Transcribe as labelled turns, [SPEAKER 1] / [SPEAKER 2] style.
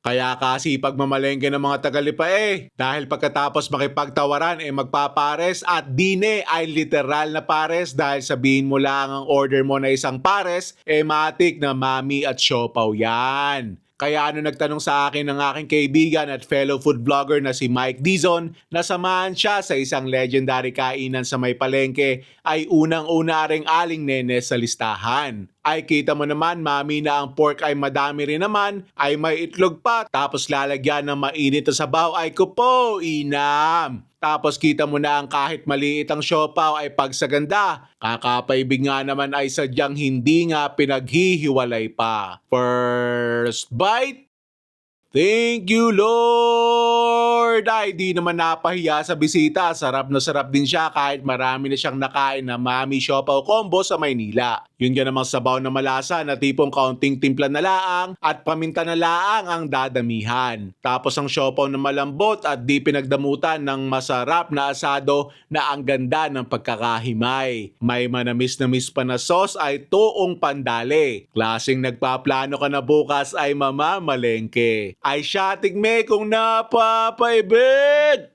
[SPEAKER 1] Kaya kasi pagmamalengke ng mga tagalipa dahil pagkatapos makipagtawaran magpapares at dine ay literal na pares dahil sabihin mo lang ang order mo na isang pares matik na mami at siopaw yan. Kaya nagtanong sa akin ng aking kaibigan at fellow food vlogger na si Mike Dizon na samahan siya sa isang legendary kainan sa may palengke ay unang-una ring aling nene sa listahan. Ay kita mo naman mami na ang pork ay madami rin naman, ay may itlog pa, tapos lalagyan ng mainit na sabaw ay kupo, inam. Tapos kita mo na ang kahit maliit ang siopaw ay pagsaganda. Kakapaibig nga naman ay sadyang hindi nga pinaghihiwalay pa. First bite? Thank you, Lord! Ay, di naman napahiya sa bisita. Sarap na sarap din siya kahit marami na siyang nakain na Mami Siopaw Combo sa Maynila. Yun nga namang sabaw na malasa na tipong kaunting timpla na laang at paminta na laang ang dadamihan. Tapos ang siopaw na malambot at di pinagdamutan ng masarap na asado na ang ganda ng pagkakahimay. May manamis-namis pa na sauce ay toong pandale. Klaseng nagpaplano ka na bukas ay mamamalengke. Ay siya tigme kung napapaibig!